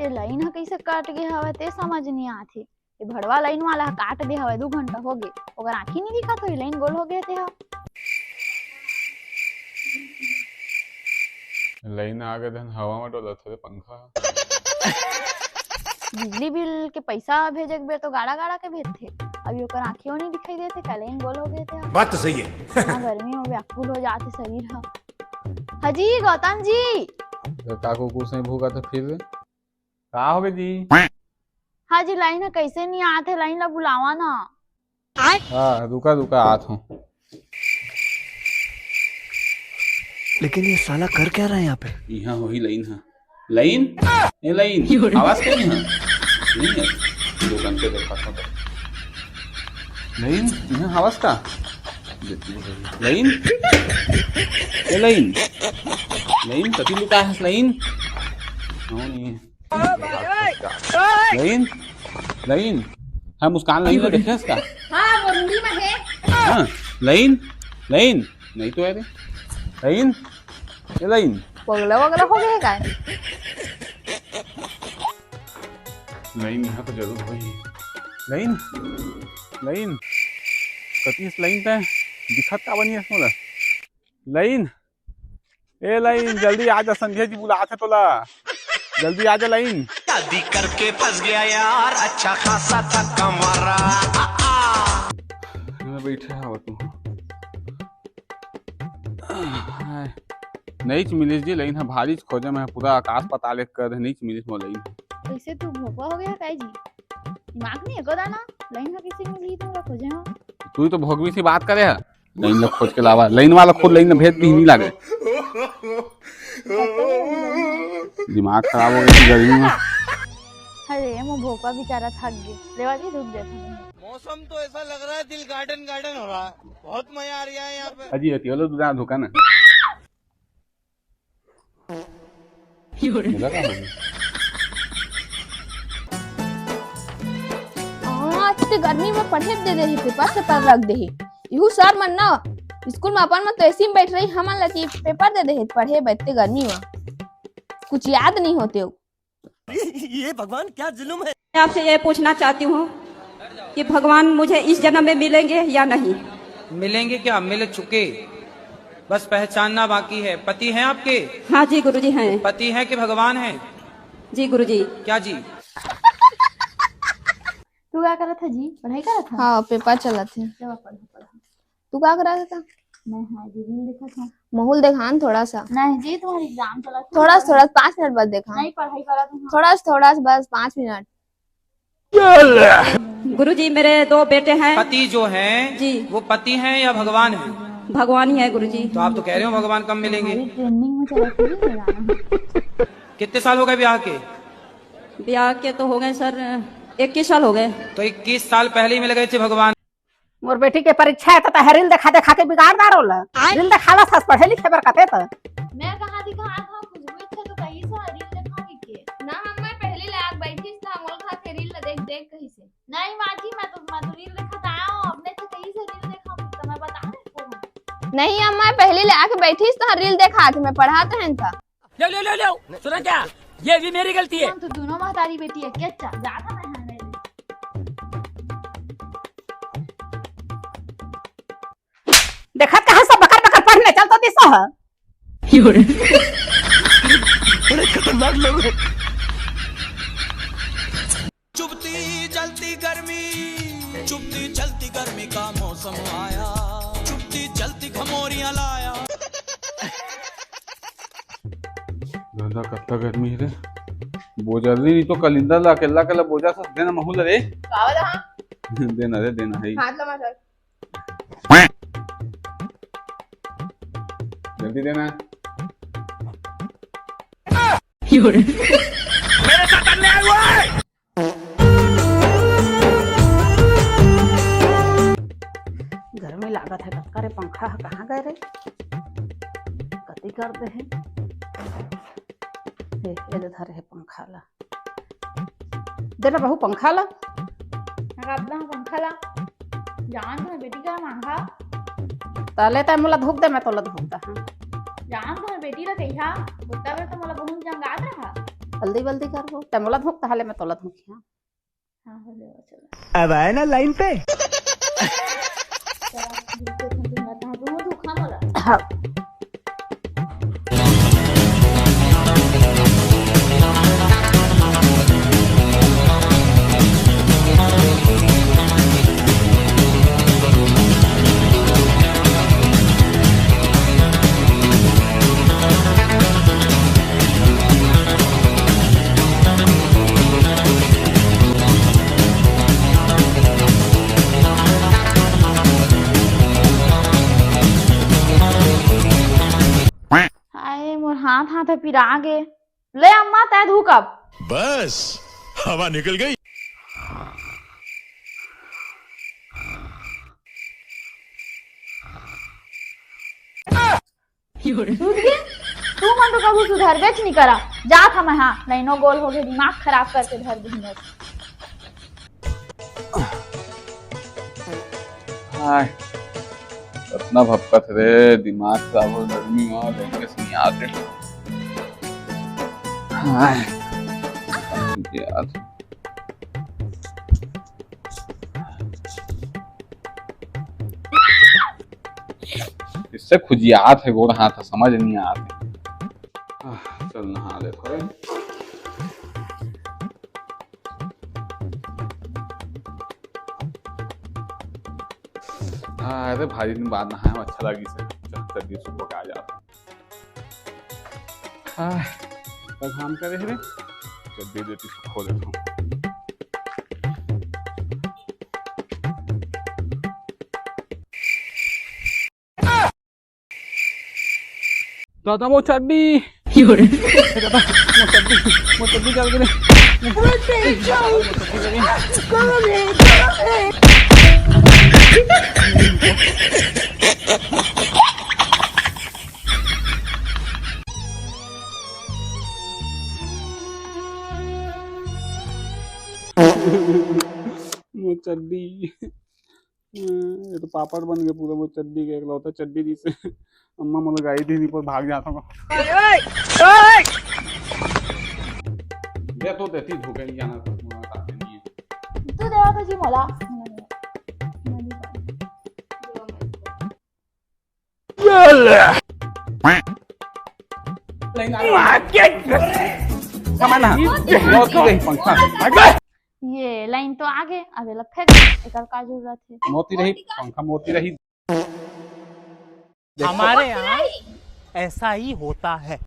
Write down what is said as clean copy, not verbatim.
ये लाइन ह कइसे काट गे हवय ते समझ नहीं आथे। ये भड़वा लाइन वाला ह काट दे हवय 2 घंटा हो गे ओकर आँखी नहीं दिखत होई लाइन गोल हो गए ते ह। लाइन आ गए थे हवा में डोलत थे पंखा। बिजली बिल के पैसा भेजे के बे तो गाड़ा गाड़ा के भेजथे, अभी ओकर आँखियों नहीं दिखाई देथे का लाइन गोल हो गए थे। बात तो सही है। गर्मी में व्याकुल हो जाते शरीर ह। हाजी गौतम जी। काकू कुछ नहीं भूखा था फिर का हो गए जी। हाँ जी लाइन ह कैसे नहीं आते लाइन ला बुलावा ना। हाँ रुका रुका आत हूँ। लेकिन ये साला कर क्या रहा है यहाँ पे? यहाँ हो ही लाइन है। लाइन ये लाइन आवाज कहीं है नहीं है 2 घंटे देखा था लाइन यहाँ आवाज का लाइन ये लाइन लाइन कति लुका है लाइन नहीं लाइन लाइन हाँ मुस्कान लाइन देखे इसका हाँ मुरली में है। हाँ लाइन लाइन नहीं तो है रे लाइन ये लाइन पगला वगला हो गए का लाइन यहाँ तो जरूर होगी लाइन लाइन कति इस लाइन पे दिखत का बनी है मोला लाइन ए लाइन जल्दी आ जा संध्या जी बुलाते तोला जल्दी आ जा लाइन शादी करके फंस गया यार अच्छा खासा था कमरा बैठे हवा तू नहीं मिलिस जी लाइन भारी खोजे में पूरा आकाश पताल कर नहीं मिलिस मो लाइन कैसे तू भोपा हो गया काई जी दिमाग नहीं है को दाना लाइन का किसी में भी तुम खोजे हो तू तो भोगवी सी बात करे है लाइन ला खोज के लावा लाइन वाला खुद लाइन भेज भी नहीं लागे दिमाग खराब हो गया गर्मी में। अरे मो भोपा बेचारा थक गए लेवा जी धूप देखा मौसम तो ऐसा लग रहा है दिल गार्डन गार्डन हो रहा है बहुत मजा आ रहा है यहाँ पे अजी अति वाला दूसरा दुकान है इतने गर्मी में पढ़े दे दे पेपर से पर रख दे यू सर मन ना स्कूल में अपन में तो ऐसे ही बैठ रही हमन लगी पेपर दे दे पढ़े बैठते गर्मी में कुछ याद नहीं होते हो। ये भगवान क्या जुल्म है। मैं आपसे ये पूछना चाहती हूँ कि भगवान मुझे इस जन्म में मिलेंगे या नहीं? मिलेंगे क्या मिल चुके बस पहचानना बाकी है। पति हैं आपके? हाँ जी गुरुजी हैं। पति हैं कि भगवान हैं? जी गुरुजी। क्या जी? तू क्या कर रहा था जी पढ़ाई कर रहा था? हाँ पेपर चला थे। तू क्या कर रहा था? मैं हाँ जी रील देखा था। माहौल दिखान थोड़ा सा। नहीं जी तुम्हारी एग्जाम चला था। थोड़ा 5 मिनट बाद देखा। नहीं पढ़ाई करा तुम। थोड़ा बस 5 मिनट। गुरुजी मेरे 2 बेटे हैं। पति जो हैं जी वो पति हैं या भगवान हैं? भगवान ही है गुरुजी। तो आप तो कह रहे हो भगवान कब मिलेंगे? ट्रेनिंग में चला था। कितने साल हो गए ब्याह के? ब्याह के तो हो गए सर 21 साल हो गए। तो 21 साल पहले ही मिल गए थे भगवान। मोर बेटी के परीक्षा है तो रील देखा के बिगाड़ ना रोला रील देखाला सस पढ़े लिखे बर कते त मैं कहां दिखा था कुछ भी था तो कहीं से रील देखा के ना हम मैं पहले लाग बैठी था मोल खा के रील देख कहीं से। नहीं माजी मैं तो रील देखा था अपने से कहीं से रील देखा तो मैं बता रही नहीं अम्मा पहले ले आके बैठी तो रील देखा थे मैं पढ़ाते हैं था। ले सुना क्या ये भी मेरी गलती है। तो दोनों महतारी बेटी है क्या ज्यादा मैं देखा कहां सब बकर बकर पढ़ने चल तो दिसो है बड़े खतरनाक लोग हैं। चुभती जलती गर्मी का मौसम आया चुभती जलती खमोरियां लाया गंदा कत्ता गर्मी है रे बोझा नहीं तो कलिंदा ला केला केला बोझा से देना महूल रे देना रे देना है हाथ लगा सर जल्दी देना मेरे साथ अन्याय हुआ है। घर में लागत है करे पंखा कहाँ गए रे कति करते हैं ये धरे है पंखा ला देना बहू पंखा ला पंखा ला जान तो बेटी का मांगा तले तय मोला धोक दे मैं तोला धोकता हां जान तो बेटी ला कहिया बुत्ता बर तो मोला बहुत जंगात रहा जल्दी जल्दी कर वो तमला धोक ताले मैं तोला धोक हां हाँ हो ले चलो अब आए ना लाइन पे। धोखा मोला हाँ हाय मोर हाथ हाथ पिरा गे ले अम्मा तै धू कब बस हवा निकल गई। तू मन तो कभी सुधर बेच नहीं करा जा था मैं हाँ नहीं नो गोल हो गए दिमाग खराब करके धर दी हाय इतना भपकत रे दिमाग खराब हो गर्मी में लेके से याद रे हाय याद इससे खुजियात है गोड़ हाथ समझ नहीं आते चल नहा ले थोड़े अरे भारी दिन बाद नहाया अच्छा लगी से जल्दी सुबह का आ जाता तब हम करे रे जल्दी देती खो देता हूँ दादा वो चड्डी दादा वो चड्डी चल गए वो चड्डी ये तो पापड़ बन गए पूरा वो चड्डी का इकलौता चड्डी जिसे अम्मा मतलब गाई थी पर भाग जाता हूँ तो देती धोखे नहीं जाना नहीं है तू देवा तुझी मला पंखा ये लाइन तो आगे अबे लफे एकर का जरूरत है मोती रही पंखा मोती रही हमारे यहाँ ऐसा ही होता है।